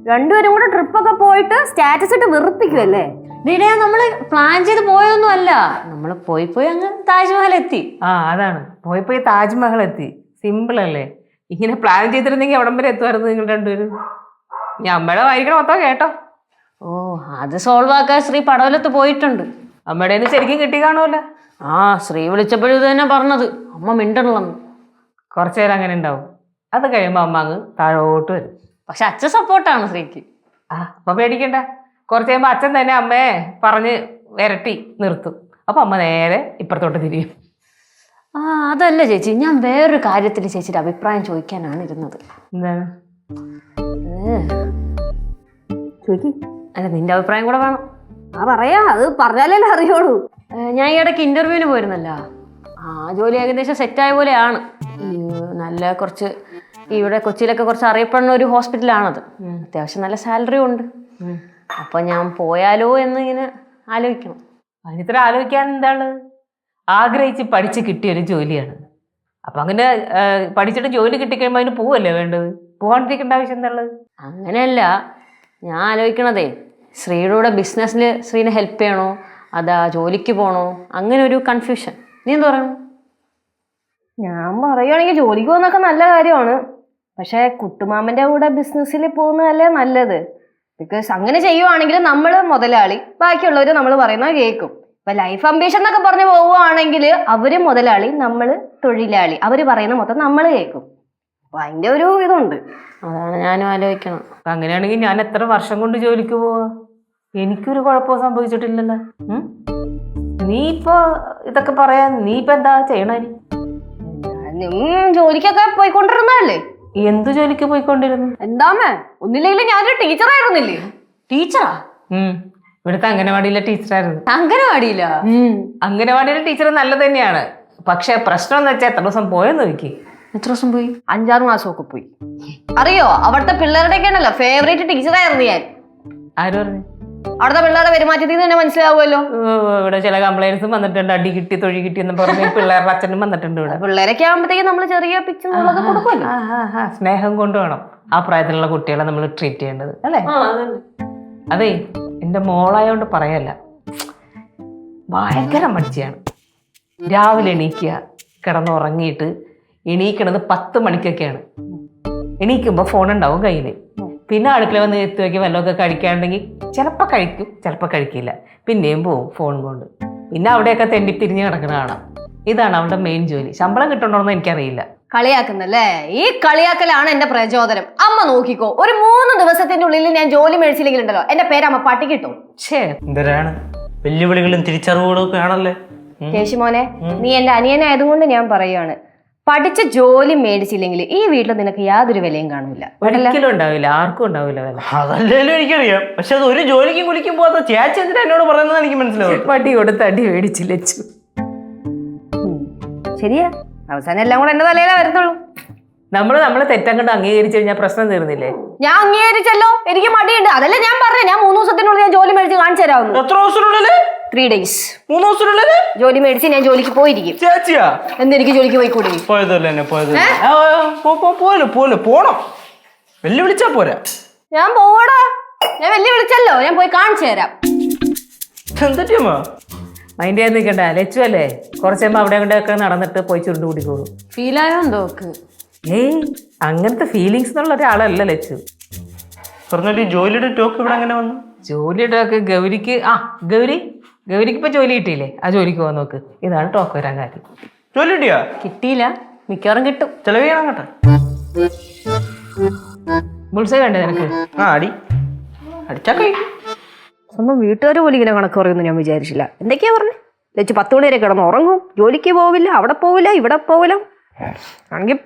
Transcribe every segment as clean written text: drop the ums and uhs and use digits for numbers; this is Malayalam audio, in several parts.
രണ്ടുപേരും കൂടെ ട്രിപ്പൊക്കെ പോയിട്ട് സ്റ്റാറ്റസ് ഇട്ട് വെറുപ്പിക്കുമല്ലേ? നമ്മള് പ്ലാൻ ചെയ്ത് പോയൊന്നും അല്ല, നമ്മള് പോയി അങ്ങ് താജ്മഹൽ എത്തി. അതാണ് പോയി താജ്മഹൽ എത്തി. സിമ്പിൾ അല്ലേ? ഇങ്ങനെ പ്ലാൻ ചെയ്തിരുന്നെങ്കിൽ അവിടം വരെ എത്തുമായിരുന്നു നിങ്ങൾ രണ്ടുപേരും. ഞാൻ അമ്മയുടെ വായിക്കണം മൊത്തം കേട്ടോ. അത് സോൾവ് ആക്കാൻ ശ്രീ പടവലത്ത് പോയിട്ടുണ്ട്. അമ്മയുടെ ശരിക്കും കിട്ടി കാണുമല്ലോ. ശ്രീ വിളിച്ചപ്പോഴും ഇത് തന്നെ പറഞ്ഞത്, അമ്മ മിണ്ടണെന്ന്. കുറച്ചു നേരം അങ്ങനെ ഉണ്ടാവും. അത് കഴിയുമ്പോ അമ്മ അങ്ങ് താഴോട്ട് വരും. പക്ഷെ അച്ഛൻ സപ്പോർട്ടാണ് ശ്രീക്ക്. അപ്പൊ പേടിക്കണ്ട. കുറച്ച് കഴിയുമ്പോ അച്ഛൻ തന്നെ അമ്മയെ പറഞ്ഞ് വിരട്ടി നിർത്തും. അപ്പൊ അമ്മ നേരെ ഇപ്പുറത്തോട്ട് തിരിയും. അതല്ല ചേച്ചി, ഞാൻ വേറൊരു കാര്യത്തിൽ ചേച്ചിയുടെ അഭിപ്രായം ചോദിക്കാനാണ് ഇരുന്നത്. എന്താണ്? അല്ല, നിന്റെ അഭിപ്രായം കൂടെ വേണം. പറയാ, അത് പറഞ്ഞാലല്ലേ അറിയോളൂ. ഞാൻ ഈ ഇടയ്ക്ക് ഇന്റർവ്യൂവിന് പോയിരുന്നല്ലോ. ജോലി ഏകദേശം സെറ്റായ പോലെയാണ്. നല്ല കുറച്ച് ഇവിടെ കൊച്ചിയിലൊക്കെ കുറച്ച് അറിയപ്പെടുന്ന ഒരു ഹോസ്പിറ്റലാണത്. അത്യാവശ്യം നല്ല സാലറി ഉണ്ട്. അപ്പൊ ഞാൻ പോയാലോ എന്നിങ്ങനെ ആലോചിക്കണം. അതിനിത്ര ആലോചിക്കാൻ എന്താണ്? ആഗ്രഹിച്ച് പഠിച്ച് കിട്ടിയൊരു ജോലിയാണ്. അപ്പൊ അങ്ങനെ പഠിച്ചിട്ട് ജോലി കിട്ടിക്കഴിയുമ്പോൾ അതിന് പോവല്ലേ വേണ്ടത്? പോകാണ്ടിരിക്കേണ്ട ആവശ്യം എന്താണുള്ളത്? അങ്ങനെയല്ല ഞാൻ ആലോചിക്കണതേ, ശ്രീയുടെ ബിസിനസ്സിൽ ശ്രീനെ ഹെൽപ്പ് ചെയ്യണോ അതാ ജോലിക്ക് പോകണോ, അങ്ങനെ ഒരു കൺഫ്യൂഷൻ. നീ എന്ത് പറയണു? ഞാൻ പറയുകയാണെങ്കിൽ ജോലിക്ക് പോകുന്നൊക്കെ നല്ല കാര്യമാണ്. പക്ഷെ കുട്ടുമാമന്റെ കൂടെ ബിസിനസ്സിൽ പോകുന്നതല്ലേ നല്ലത്. ബിക്കോസ് അങ്ങനെ ചെയ്യുവാണെങ്കിൽ നമ്മൾ മുതലാളി, ബാക്കിയുള്ളവർ നമ്മൾ പറയുന്നത് കേൾക്കും. ഇപ്പൊ ലൈഫ് അംബീഷൻ എന്നൊക്കെ പറഞ്ഞു പോവുകയാണെങ്കിൽ അവര് മുതലാളി, നമ്മൾ തൊഴിലാളി, അവര് പറയുന്ന മൊത്തം നമ്മൾ കേൾക്കും. അപ്പൊ അതിന്റെ ഒരു ഇതുണ്ട്. അതാണ് ഞാനും ആലോചിക്കണം. അങ്ങനെയാണെങ്കിൽ ഞാൻ എത്ര വർഷം കൊണ്ട് ജോലിക്ക് പോവാ? എനിക്കൊരു കുഴപ്പവും സംഭവിച്ചിട്ടില്ലല്ലോ. നീ ഇപ്പൊ ഇതൊക്കെ പറയാ, നീ ഇപ്പൊ എന്താ ചെയ്യണ? ജോലിക്കൊക്കെ പോയിക്കൊണ്ടിരുന്നല്ലേ? എന്ത് ജോലിക്ക് പോയിക്കൊണ്ടിരുന്നു? എന്താമേ, ഒന്നില്ലെങ്കിൽ ഞാനൊരു ടീച്ചറായിരുന്നില്ലേ? ടീച്ചറാ? ഇവിടുത്തെ അംഗനവാടിയിലെ ടീച്ചറായിരുന്നു. അംഗനവാടിയില? അംഗനവാടിയിലെ ടീച്ചർ നല്ലത് തന്നെയാണ്. പക്ഷെ പ്രശ്നം എന്ന് വെച്ചാൽ എത്ര ദിവസം പോയെന്ന് നോക്കി. എത്ര ദിവസം പോയി? 5-6 മാസമൊക്കെ പോയി. അറിയോ, അവിടുത്തെ പിള്ളേരുടെയൊക്കെയാണല്ലോ ഫേവറേറ്റ് ടീച്ചറായിരുന്നു ഞാൻ. ആര് പറഞ്ഞു? അവിടുത്തെ പിള്ളേരുടെ പെരുമാറ്റത്തിൽ തന്നെ മനസ്സിലാവുമല്ലോ. ഇവിടെ ചില കംപ്ലൈൻസും വന്നിട്ടുണ്ട്. അടി കിട്ടി, തൊഴി കിട്ടി എന്ന് പറഞ്ഞ് പിള്ളേരുടെ അച്ഛനും വന്നിട്ടുണ്ട്. ഇവിടെ പിള്ളേരൊക്കെ ആകുമ്പോഴത്തേക്കും നമ്മൾ ചെറിയ പിച്ചുകളൊക്കെ കൊടുക്കുമല്ലോ. സ്നേഹം കൊണ്ട് വേണം ആ പ്രായത്തിലുള്ള കുട്ടികളെ നമ്മൾ ട്രീറ്റ് ചെയ്യേണ്ടത്, അല്ലേ? അതെ, എന്റെ മോളായോണ്ട് പറയല്ല, ഭയങ്കര മടിച്ചാണ്. രാവിലെ എണീക്കുക, കിടന്നുറങ്ങിയിട്ട് എണീക്കണത് 10 മണിക്കൊക്കെയാണ്. എണീക്കുമ്പോൾ ഫോൺ ഉണ്ടാവും കയ്യിൽ. പിന്നെ അടുക്കള വന്ന് എത്തി വയ്ക്കും, വല്ലതൊക്കെ കഴിക്കാണ്ടെങ്കിൽ ചിലപ്പോൾ കഴിക്കും, ചിലപ്പോൾ കഴിക്കില്ല. പിന്നെയും പോവും ഫോൺ കൊണ്ട്. പിന്നെ അവിടെയൊക്കെ തെണ്ടിത്തിരിഞ്ഞ് കിടക്കണ കാണാം. ഇതാണ് അവളുടെ മെയിൻ ജോലി. ശമ്പളം കിട്ടണ്ടോന്ന് എനിക്കറിയില്ല. കളിയാക്കുന്നല്ലേ? ഈ കളിയാക്കലാണ് എന്റെ പ്രചോദനം. അമ്മ നോക്കിക്കോ, ഒരു 3 ദിവസത്തിന്റെ ഉള്ളിൽ ഞാൻ ജോലി മേടിച്ചില്ലെങ്കിൽ ഉണ്ടല്ലോ എന്റെ പേര് അമ്മ പട്ടി കിട്ടും. എന്തിനാണ് വെല്ലുവിളികളും തിരിച്ചറിവുകളും ഒക്കെ ആണല്ലേ? കേശുമോനെ, നീ എന്റെ അനിയനായതുകൊണ്ട് ഞാൻ പറയുകയാണ്, പഠിച്ച ജോലി മേടിച്ചില്ലെങ്കിൽ ഈ വീട്ടിൽ നിനക്ക് യാതൊരു വിലയും കാണില്ല. ഒരിക്കലും ഉണ്ടാവില്ല, ആർക്കും ഉണ്ടാവില്ല വില. അതല്ലേലും എനിക്കറിയാം. പക്ഷെ അത് ഒരു ജോലിക്കും കുലിക്കും പോകാത്ത ചേച്ചി എന്തിനാ എന്നോട് പറയുന്നത് എനിക്ക് മനസ്സിലാവും. പട്ടി കൊടുത്ത് അടി മേടിച്ചില്ല. ശരിയാ, അവസാനം എല്ലാം കൂടെ എന്റെ തലയിലേ വരത്തുള്ളൂ. നമ്മള് തെറ്റം കണ്ട് അംഗീകരിച്ചു കഴിഞ്ഞാൽ പ്രശ്നം തീർന്നില്ലേ? ഞാൻ അംഗീകരിച്ചല്ലോ, എനിക്ക് മടിയുണ്ട്. അതല്ല ഞാൻ പറഞ്ഞു, ഞാൻ 3 ദിവസത്തിനുള്ളിൽ ഞാൻ ജോലി മേടിച്ച് കാണിച്ചു തരാവുന്നു. എത്ര ദിവസത്തിനുള്ളില്? 3 days. 3 ദിവസത്തിനുള്ളില് ജോലി മേടിച്ച് ഞാൻ ജോലിക്ക് പോയിരിക്കും. ചേച്ചിയാ? എന്തെനിക്ക് ജോലിക്ക് പോയിക്കൂടി? പോയതല്ലേ പോണം. വെല്ലുവിളിച്ചാ പോരാ. ഞാൻ പോവാടാ, ഞാൻ വെല്ലുവിളിച്ചല്ലോ, ഞാൻ പോയി കാണിച്ചു തരാം. എന്തൊക്കെയാ മൈൻഡ് ചെയ്യാൻ നിൽക്കണ്ട. ലച്ചു അല്ലേ, കുറച്ച് കഴിയുമ്പോൾ അവിടെ കൊണ്ടൊക്കെ നടന്നിട്ട് പോയി ചുരുണ്ട് കൂടിക്കോളൂ. ഫീലായോ എന്തോക്ക്? അങ്ങനത്തെ ഫീലിങ്സ് എന്നുള്ള ഒരാളല്ല ലച്ചു. പറഞ്ഞാൽ ഈ ജോലിയുടെ ടോക്ക് ഇവിടെ അങ്ങനെ വന്നു. ജോലിയുടെ ഒക്കെ ഗൗരിക്ക് ഗൗരിക്ക് ഇപ്പൊ ജോലി കിട്ടിയില്ലേ? ആ ജോലിക്ക് പോകാൻ നോക്ക്. ഇതാണ് ടോക്ക് വരാൻ കാര്യം. ജോലി കിട്ടിയാ? കിട്ടിയില്ല, മിക്കവാറും കിട്ടും. ചെലവ് ചെയ്യണം കേട്ടോ. ബുൾസൈ വേണ്ടേ നിനക്ക്? അടിച്ചാ കഴിക്കും. സ്വന്തം വീട്ടുകാർ പോലും ഇങ്ങനെ കണക്ക് പറയുമെന്ന് ഞാൻ വിചാരിച്ചില്ല. എന്തൊക്കെയാ പറഞ്ഞു? ലച്ചു 10 മണി വരെ കിടന്ന് ഉറങ്ങും, ജോലിക്ക് പോവില്ല, അവിടെ പോവില്ല, ഇവിടെ പോവില്ല. ആണെങ്കിൽ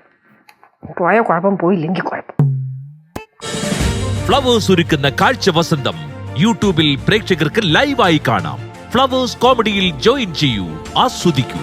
പോയ കുഴപ്പം, പോയില്ലെങ്കിൽ കുഴപ്പം. ഫ്ലവേഴ്സ് ഒരുക്കുന്ന കാഴ്ച വസന്തം യൂട്യൂബിൽ പ്രേക്ഷകർക്ക് ലൈവായി കാണാം. ഫ്ലവേഴ്സ് കോമഡിയിൽ ജോയിൻ ചെയ്യൂ, ആസ്വദിക്കൂ.